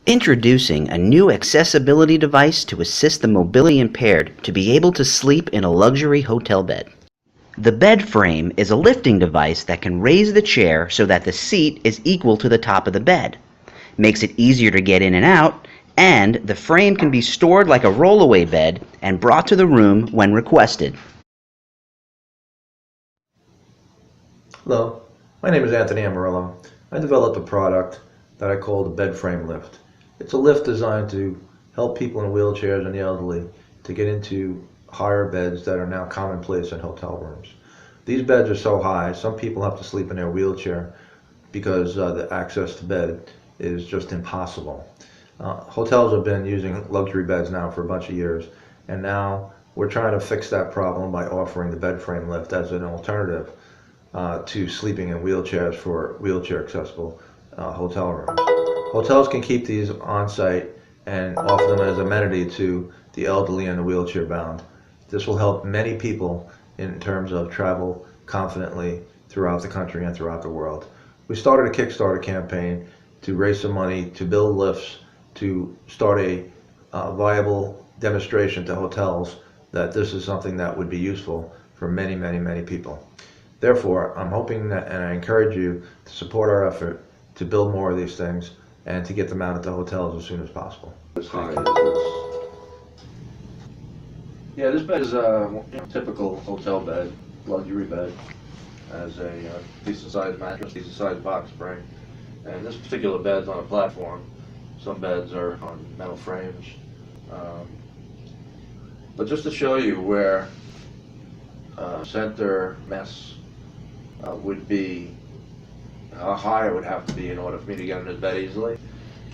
Introducing a new accessibility device to assist the mobility impaired to be able to sleep in a luxury hotel bed. The bed frame is a lifting device that can raise the chair so that the seat is equal to the top of the bed. Makes it easier to get in and out, and the frame can be stored like a rollaway bed and brought to the room when requested. Hello, my name is Anthony Amarillo. I developed a product that I call the bed frame lift. It's a lift designed to help people in wheelchairs and the elderly to get into higher beds that are now commonplace in hotel rooms. These beds are so high, some people have to sleep in their wheelchair because the access to bed is just impossible. Hotels have been using luxury beds now for a bunch of years, and now we're trying to fix that problem by offering the bed frame lift as an alternative to sleeping in wheelchairs for wheelchair accessible hotel rooms. Hotels can keep these on site and offer them as amenity to the elderly and the wheelchair bound. This will help many people in terms of travel confidently throughout the country and throughout the world. We started a Kickstarter campaign to raise some money to build lifts, to start a viable demonstration to hotels that this is something that would be useful for many, many, many people. Therefore, I'm hoping that, and I encourage you to support our effort to build more of these things and to get them out at the hotels as soon as possible. Yeah, this bed is a typical hotel bed, luxury bed. Has a decent sized mattress, decent sized box spring. And this particular bed's on a platform. Some beds are on metal frames. But just to show you where center mess would be, how high it would have to be in order for me to get in this bed easily.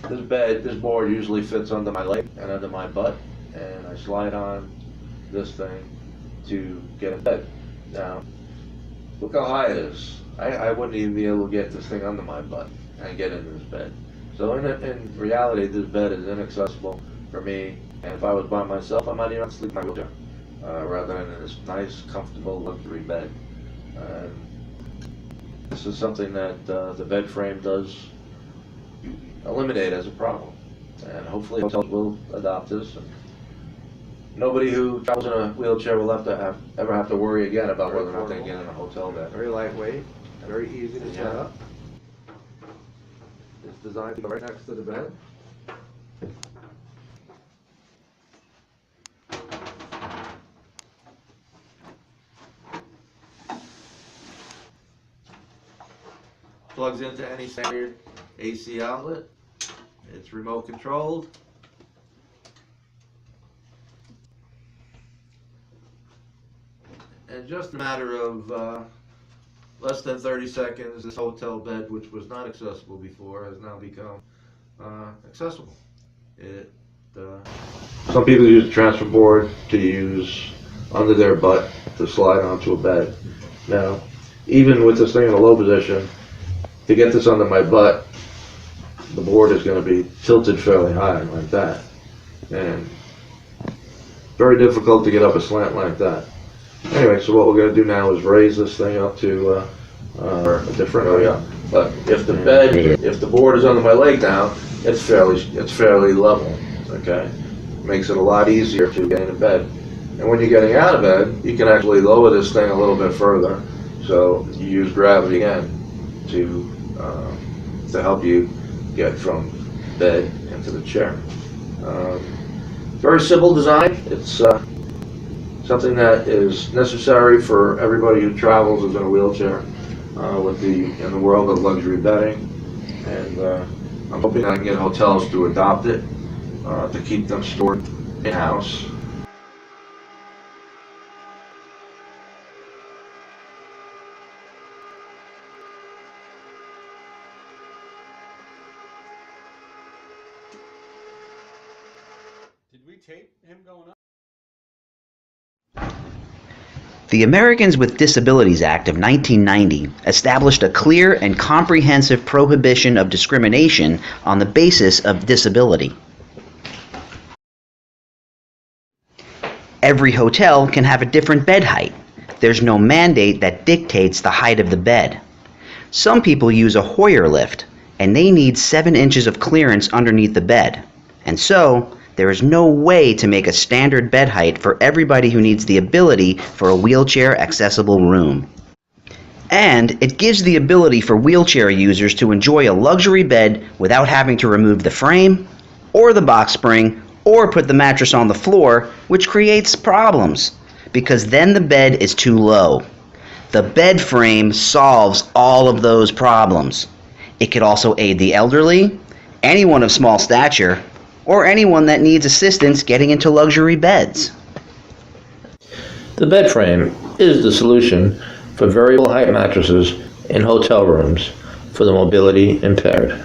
This board usually fits under my leg and under my butt, and I slide on this thing to get in bed. Now, look how high it is. I wouldn't even be able to get this thing under my butt and get into this bed. So in reality, this bed is inaccessible for me, and if I was by myself, I might even have to sleep in my wheelchair rather than in this nice, comfortable luxury bed. This is something that the bed frame does eliminate as a problem, and hopefully hotels will adopt this. And nobody who travels in a wheelchair will ever have to worry again about whether or not they get in a hotel bed. Very lightweight, very easy to set up. It's designed to go right next to the bed. Plugs into any standard AC outlet. It's remote controlled. In just a matter of less than 30 seconds, this hotel bed, which was not accessible before, has now become accessible. Some people use a transfer board to use under their butt to slide onto a bed. Now, even with this thing in a low position, to get this under my butt, the board is going to be tilted fairly high like that, and very difficult to get up a slant like that. Anyway, so what we're going to do now is raise this thing up to a different area. But if the board is under my leg now, it's fairly level. Okay, makes it a lot easier to get into bed. And when you're getting out of bed, you can actually lower this thing a little bit further. So you use gravity again to help you get from bed into the chair. Very simple design. It's something that is necessary for everybody who travels is in a wheelchair in the world of luxury bedding. And I'm hoping I can get hotels to adopt it, to keep them stored in-house. Did we tape him going up? The Americans with Disabilities Act of 1990 established a clear and comprehensive prohibition of discrimination on the basis of disability. Every hotel can have a different bed height. There's no mandate that dictates the height of the bed. Some people use a Hoyer lift, and they need 7 inches of clearance underneath the bed. And so, there is no way to make a standard bed height for everybody who needs the ability for a wheelchair accessible room. And it gives the ability for wheelchair users to enjoy a luxury bed without having to remove the frame, or the box spring, or put the mattress on the floor, which creates problems, because then the bed is too low. The bed frame solves all of those problems. It could also aid the elderly, anyone of small stature, or anyone that needs assistance getting into luxury beds. The bed frame is the solution for variable height mattresses in hotel rooms for the mobility impaired.